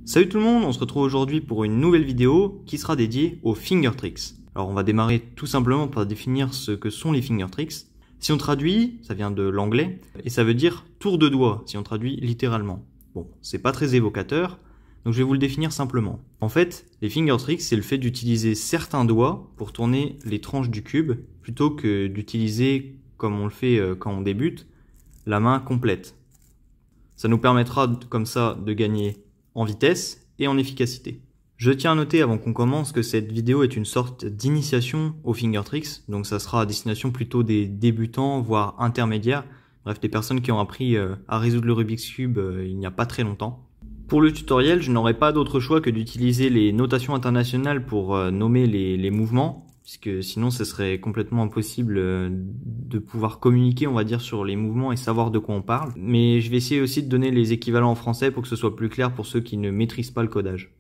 Salut tout le monde, on se retrouve aujourd'hui pour une nouvelle vidéo qui sera dédiée aux finger tricks. Alors on va démarrer tout simplement par définir ce que sont les finger tricks. Si on traduit, ça vient de l'anglais, et ça veut dire tour de doigt, si on traduit littéralement. Bon, c'est pas très évocateur, donc je vais vous le définir simplement. En fait, les finger tricks, c'est le fait d'utiliser certains doigts pour tourner les tranches du cube, plutôt que d'utiliser, comme on le fait quand on débute, la main complète. Ça nous permettra comme ça de gagner en vitesse et en efficacité. Je tiens à noter avant qu'on commence que cette vidéo est une sorte d'initiation aux finger tricks, donc ça sera à destination plutôt des débutants, voire intermédiaires, bref des personnes qui ont appris à résoudre le Rubik's Cube il n'y a pas très longtemps. Pour le tutoriel, je n'aurai pas d'autre choix que d'utiliser les notations internationales pour nommer les mouvements, puisque sinon ce serait complètement impossible de pouvoir communiquer, on va dire, sur les mouvements et savoir de quoi on parle. Mais je vais essayer aussi de donner les équivalents en français pour que ce soit plus clair pour ceux qui ne maîtrisent pas le codage.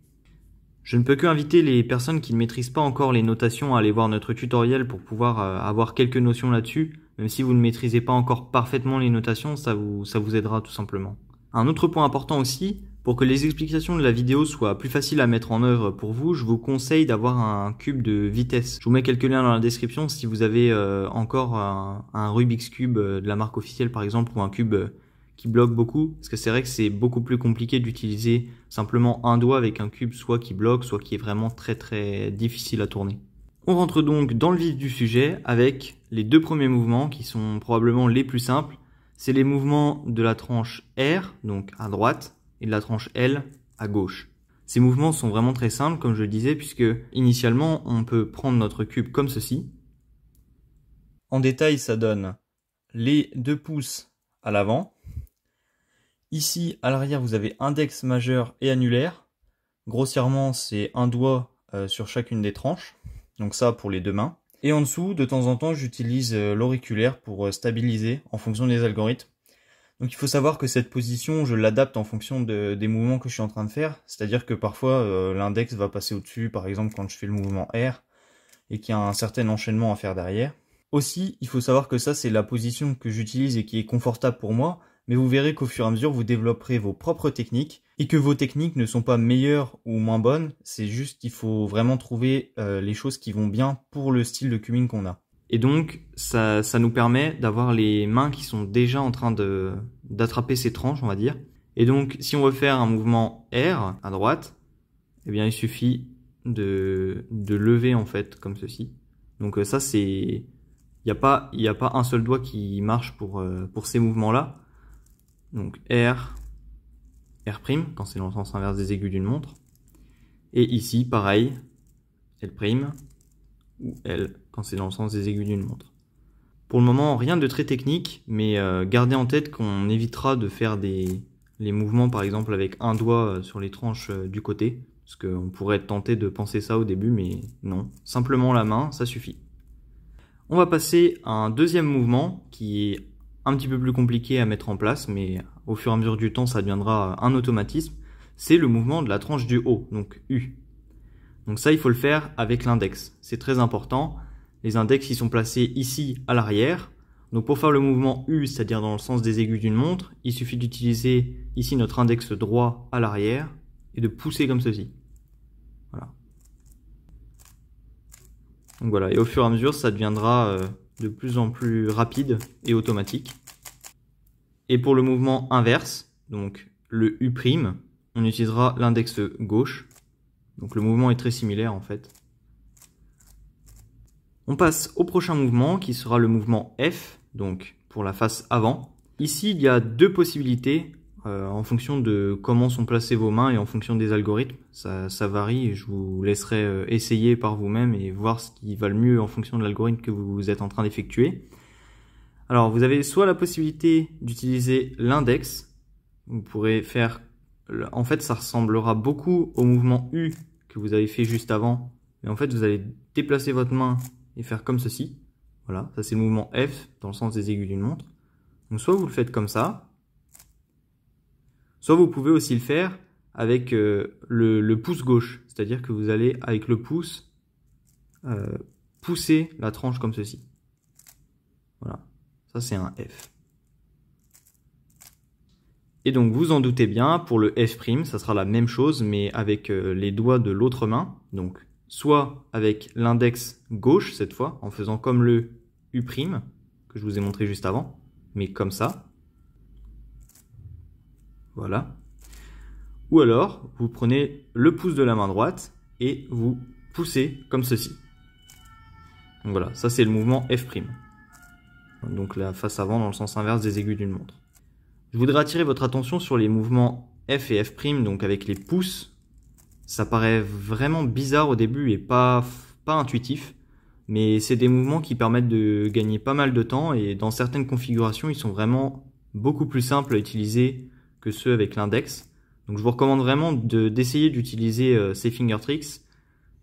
Je ne peux que inviter les personnes qui ne maîtrisent pas encore les notations à aller voir notre tutoriel pour pouvoir avoir quelques notions là-dessus. Même si vous ne maîtrisez pas encore parfaitement les notations, ça vous aidera tout simplement. Un autre point important aussi, pour que les explications de la vidéo soient plus faciles à mettre en œuvre pour vous, je vous conseille d'avoir un cube de vitesse. Je vous mets quelques liens dans la description si vous avez encore un Rubik's Cube de la marque officielle par exemple, ou un cube qui bloque beaucoup, parce que c'est vrai que c'est beaucoup plus compliqué d'utiliser simplement un doigt avec un cube soit qui bloque, soit qui est vraiment très difficile à tourner. On rentre donc dans le vif du sujet avec les deux premiers mouvements qui sont probablement les plus simples. C'est les mouvements de la tranche R, donc à droite, et de la tranche L à gauche. Ces mouvements sont vraiment très simples, comme je le disais, puisque initialement, on peut prendre notre cube comme ceci. En détail, ça donne les 2 pouces à l'avant. Ici, à l'arrière, vous avez index majeur et annulaire. Grossièrement, c'est un doigt sur chacune des tranches. Donc ça, pour les deux mains. Et en dessous, de temps en temps, j'utilise l'auriculaire pour stabiliser en fonction des algorithmes. Donc il faut savoir que cette position, je l'adapte en fonction des mouvements que je suis en train de faire. C'est-à-dire que parfois, l'index va passer au-dessus, par exemple quand je fais le mouvement R, et qu'il y a un certain enchaînement à faire derrière. Aussi, il faut savoir que ça, c'est la position que j'utilise et qui est confortable pour moi, mais vous verrez qu'au fur et à mesure, vous développerez vos propres techniques, et que vos techniques ne sont pas meilleures ou moins bonnes, c'est juste qu'il faut vraiment trouver les choses qui vont bien pour le style de cubing qu'on a. Et donc, ça nous permet d'avoir les mains qui sont déjà en train d'attraper ces tranches, on va dire. Et donc, si on veut faire un mouvement R à droite, eh bien, il suffit de lever, en fait, comme ceci. Donc, ça, c'est... Il n'y a pas un seul doigt qui marche pour ces mouvements-là. Donc, R', quand c'est dans le sens inverse des aiguilles d'une montre. Et ici, pareil, L', ou L, quand c'est dans le sens des aiguilles d'une montre. Pour le moment, rien de très technique, mais gardez en tête qu'on évitera de faire les mouvements, par exemple, avec un doigt sur les tranches du côté, parce qu'on pourrait être tenté de penser ça au début, mais non. Simplement la main, ça suffit. On va passer à un deuxième mouvement, qui est un petit peu plus compliqué à mettre en place, mais au fur et à mesure du temps, ça deviendra un automatisme. C'est le mouvement de la tranche du haut, donc U. Donc ça, il faut le faire avec l'index. C'est très important. Les index, ils sont placés ici à l'arrière. Donc pour faire le mouvement U, c'est-à-dire dans le sens des aiguilles d'une montre, il suffit d'utiliser ici notre index droit à l'arrière et de pousser comme ceci. Voilà. Donc voilà, et au fur et à mesure, ça deviendra de plus en plus rapide et automatique. Et pour le mouvement inverse, donc le U', on utilisera l'index gauche. Donc le mouvement est très similaire en fait. On passe au prochain mouvement qui sera le mouvement F, donc pour la face avant. Ici, il y a deux possibilités en fonction de comment sont placées vos mains et en fonction des algorithmes. Ça varie, je vous laisserai essayer par vous-même et voir ce qui va le mieux en fonction de l'algorithme que vous êtes en train d'effectuer. Alors, vous avez soit la possibilité d'utiliser l'index. Vous pourrez faire... En fait, ça ressemblera beaucoup au mouvement U que vous avez fait juste avant. Mais en fait, vous allez déplacer votre main et faire comme ceci. Voilà, ça c'est le mouvement F dans le sens des aiguilles d'une montre. Donc soit vous le faites comme ça, soit vous pouvez aussi le faire avec le pouce gauche. C'est-à-dire que vous allez, avec le pouce, pousser la tranche comme ceci. Voilà, ça c'est un F. Et donc vous en doutez bien, pour le F', ça sera la même chose, mais avec les doigts de l'autre main. Donc soit avec l'index gauche cette fois, en faisant comme le U', que je vous ai montré juste avant, mais comme ça. Voilà. Ou alors, vous prenez le pouce de la main droite et vous poussez comme ceci. Donc voilà, ça c'est le mouvement F'. Donc la face avant dans le sens inverse des aiguilles d'une montre. Je voudrais attirer votre attention sur les mouvements F et F', donc avec les pouces. Ça paraît vraiment bizarre au début et pas intuitif, mais c'est des mouvements qui permettent de gagner pas mal de temps et dans certaines configurations, ils sont vraiment beaucoup plus simples à utiliser que ceux avec l'index. Donc je vous recommande vraiment d'essayer d'utiliser ces finger tricks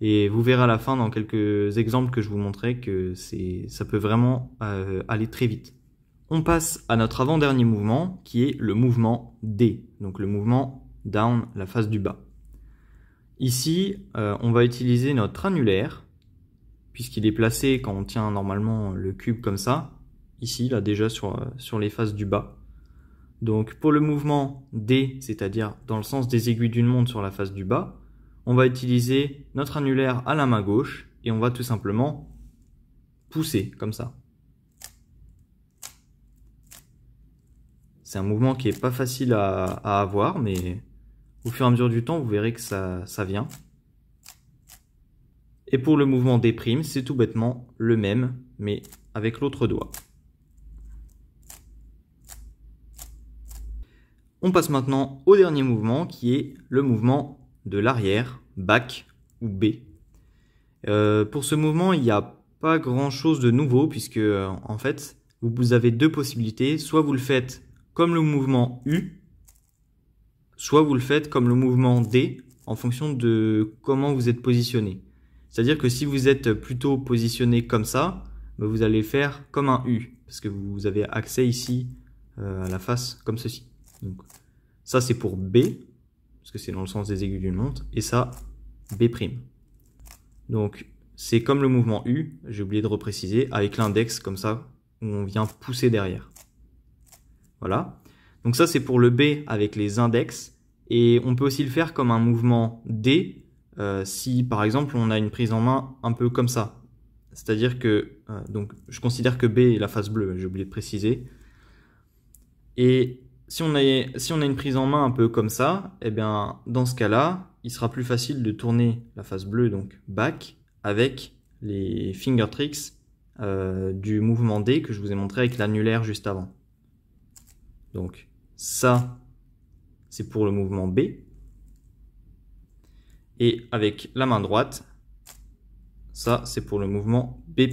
et vous verrez à la fin dans quelques exemples que je vous montrerai que ça peut vraiment aller très vite. On passe à notre avant-dernier mouvement qui est le mouvement D, donc le mouvement down, la face du bas. Ici, on va utiliser notre annulaire puisqu'il est placé quand on tient normalement le cube comme ça, ici, là déjà sur les faces du bas. Donc pour le mouvement D, c'est-à-dire dans le sens des aiguilles d'une montre sur la face du bas, on va utiliser notre annulaire à la main gauche et on va tout simplement pousser comme ça. C'est un mouvement qui est pas facile à avoir, mais au fur et à mesure du temps, vous verrez que ça vient. Et pour le mouvement D', c'est tout bêtement le même, mais avec l'autre doigt. On passe maintenant au dernier mouvement qui est le mouvement de l'arrière, back ou B. Pour ce mouvement, il n'y a pas grand chose de nouveau puisque en fait, vous avez deux possibilités. Soit vous le faites comme le mouvement U, soit vous le faites comme le mouvement D en fonction de comment vous êtes positionné. C'est-à-dire que si vous êtes plutôt positionné comme ça, vous allez faire comme un U parce que vous avez accès ici à la face comme ceci. Donc, ça c'est pour B, parce que c'est dans le sens des aiguilles d'une montre, et ça, B'. Donc c'est comme le mouvement U, j'ai oublié de repréciser, avec l'index comme ça, où on vient pousser derrière. Voilà. Donc ça c'est pour le B avec les index, et on peut aussi le faire comme un mouvement D, si par exemple on a une prise en main un peu comme ça. C'est-à-dire que, donc je considère que B est la face bleue, j'ai oublié de préciser. Et si on a une prise en main un peu comme ça, eh bien, dans ce cas-là, il sera plus facile de tourner la face bleue, donc back, avec les finger tricks du mouvement D que je vous ai montré avec l'annulaire juste avant. Donc ça, c'est pour le mouvement B. Et avec la main droite, ça, c'est pour le mouvement B'.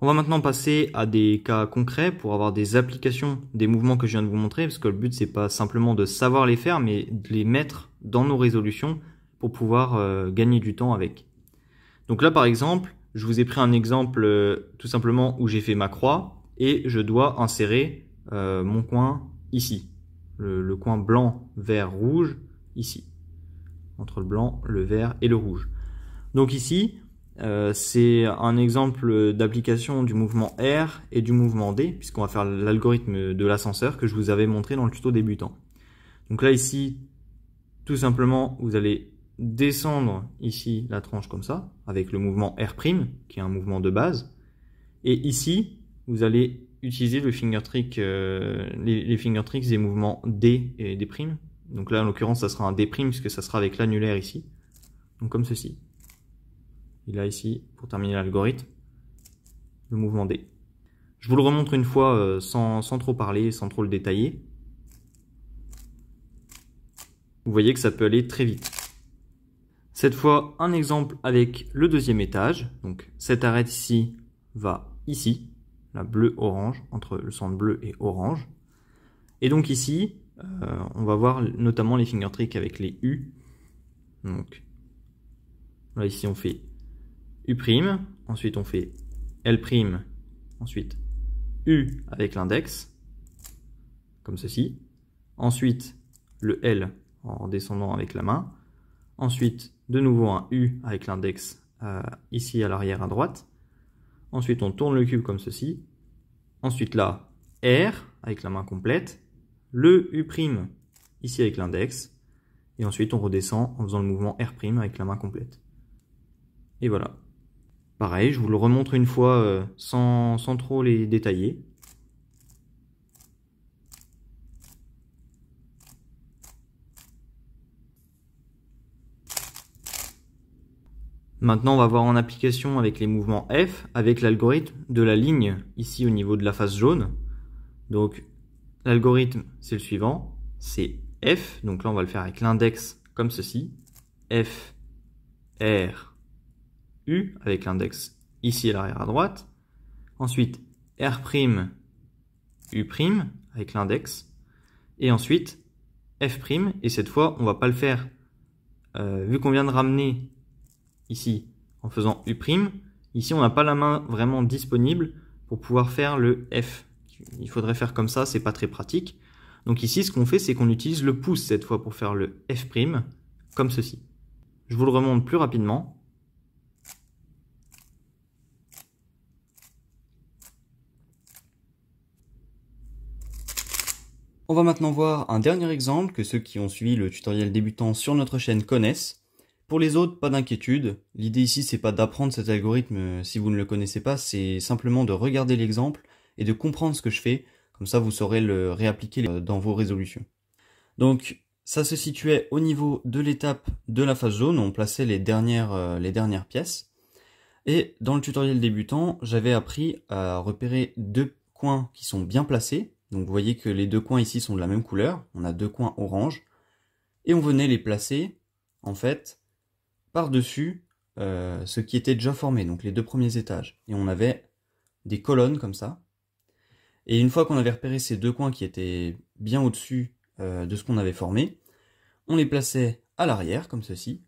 On va maintenant passer à des cas concrets pour avoir des applications des mouvements que je viens de vous montrer, parce que le but, c'est pas simplement de savoir les faire, mais de les mettre dans nos résolutions pour pouvoir gagner du temps avec. Donc là, par exemple, je vous ai pris un exemple tout simplement où j'ai fait ma croix et je dois insérer mon coin ici. Le coin blanc, vert, rouge, ici. Entre le blanc, le vert et le rouge. Donc ici, c'est un exemple d'application du mouvement R et du mouvement D, puisqu'on va faire l'algorithme de l'ascenseur que je vous avais montré dans le tuto débutant. Donc là, ici, tout simplement, vous allez descendre ici la tranche comme ça, avec le mouvement R', qui est un mouvement de base. Et ici, vous allez utiliser le finger trick, les finger tricks des mouvements D et D'. Donc là, en l'occurrence, ça sera un D', puisque ça sera avec l'annulaire ici. Donc comme ceci. Et là, ici, pour terminer l'algorithme, le mouvement D. Je vous le remontre une fois sans trop parler, sans trop le détailler. Vous voyez que ça peut aller très vite. Cette fois, un exemple avec le deuxième étage. Donc cette arête ici va ici, la bleu-orange, entre le centre bleu et orange. Et donc ici, on va voir notamment les finger tricks avec les U. Donc là, ici, on fait U', ensuite on fait L', ensuite U avec l'index, comme ceci. Ensuite, le L en descendant avec la main. Ensuite, de nouveau un U avec l'index ici à l'arrière à droite. Ensuite, on tourne le cube comme ceci. Ensuite là, R avec la main complète, le U' ici avec l'index, et ensuite on redescend en faisant le mouvement R' avec la main complète. Et voilà. Pareil, je vous le remontre une fois sans trop les détailler. Maintenant, on va voir en application avec les mouvements F, avec l'algorithme de la ligne ici au niveau de la face jaune. Donc, l'algorithme, c'est le suivant, c'est F, donc là on va le faire avec l'index comme ceci, F, R, U, avec l'index ici à l'arrière à droite. Ensuite, R', U', avec l'index. Et ensuite, F', et cette fois, on va pas le faire, vu qu'on vient de ramener ici en faisant U', ici on n'a pas la main vraiment disponible pour pouvoir faire le F. Il faudrait faire comme ça, c'est pas très pratique. Donc ici, ce qu'on fait, c'est qu'on utilise le pouce cette fois pour faire le F', comme ceci. Je vous le remonte plus rapidement. On va maintenant voir un dernier exemple que ceux qui ont suivi le tutoriel débutant sur notre chaîne connaissent. Pour les autres, pas d'inquiétude. L'idée ici, c'est pas d'apprendre cet algorithme si vous ne le connaissez pas, c'est simplement de regarder l'exemple et de comprendre ce que je fais. Comme ça, vous saurez le réappliquer dans vos résolutions. Donc, ça se situait au niveau de l'étape de la face jaune, où on plaçait les dernières pièces. Et dans le tutoriel débutant, j'avais appris à repérer deux coins qui sont bien placés. Donc vous voyez que les deux coins ici sont de la même couleur. On a deux coins orange. Et on venait les placer, en fait, par-dessus ce qui était déjà formé, donc les deux premiers étages. Et on avait des colonnes comme ça. Et une fois qu'on avait repéré ces deux coins qui étaient bien au-dessus de ce qu'on avait formé, on les plaçait à l'arrière, comme ceci.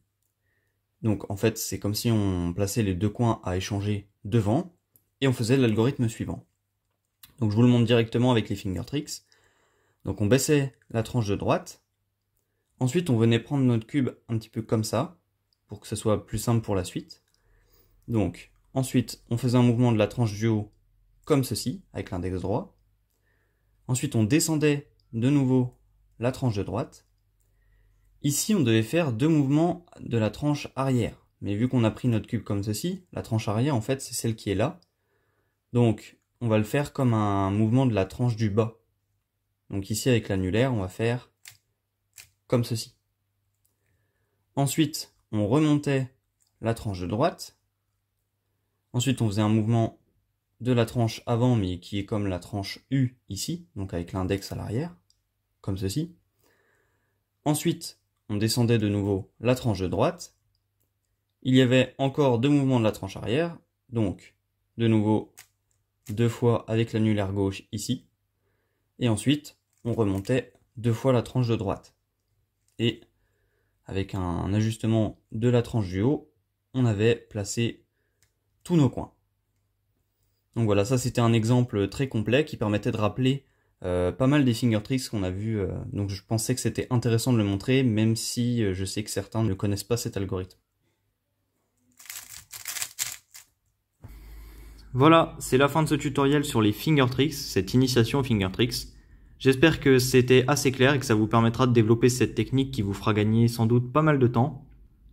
Donc en fait, c'est comme si on plaçait les deux coins à échanger devant, et on faisait l'algorithme suivant. Donc je vous le montre directement avec les finger tricks. Donc on baissait la tranche de droite, ensuite on venait prendre notre cube un petit peu comme ça, pour que ce soit plus simple pour la suite. Donc ensuite on faisait un mouvement de la tranche du haut, comme ceci, avec l'index droit. Ensuite on descendait de nouveau la tranche de droite. Ici on devait faire deux mouvements de la tranche arrière. Mais vu qu'on a pris notre cube comme ceci, la tranche arrière en fait c'est celle qui est là. Donc on va le faire comme un mouvement de la tranche du bas. Donc ici avec l'annulaire on va faire comme ceci. Ensuite on remontait la tranche de droite. Ensuite on faisait un mouvement de la tranche avant, mais qui est comme la tranche U ici, donc avec l'index à l'arrière, comme ceci. Ensuite, on descendait de nouveau la tranche de droite. Il y avait encore deux mouvements de la tranche arrière, donc de nouveau deux fois avec l'annulaire gauche ici. Et ensuite, on remontait deux fois la tranche de droite. Et avec un ajustement de la tranche du haut, on avait placé tous nos coins. Donc voilà, ça c'était un exemple très complet qui permettait de rappeler pas mal des finger tricks qu'on a vu. Donc je pensais que c'était intéressant de le montrer, même si je sais que certains ne connaissent pas cet algorithme. Voilà, c'est la fin de ce tutoriel sur les finger tricks, cette initiation aux finger tricks. J'espère que c'était assez clair et que ça vous permettra de développer cette technique qui vous fera gagner sans doute pas mal de temps.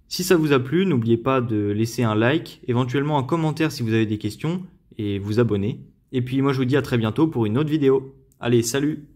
Si ça vous a plu, n'oubliez pas de laisser un like, éventuellement un commentaire si vous avez des questions, et vous abonner. Et puis moi je vous dis à très bientôt pour une autre vidéo. Allez, salut!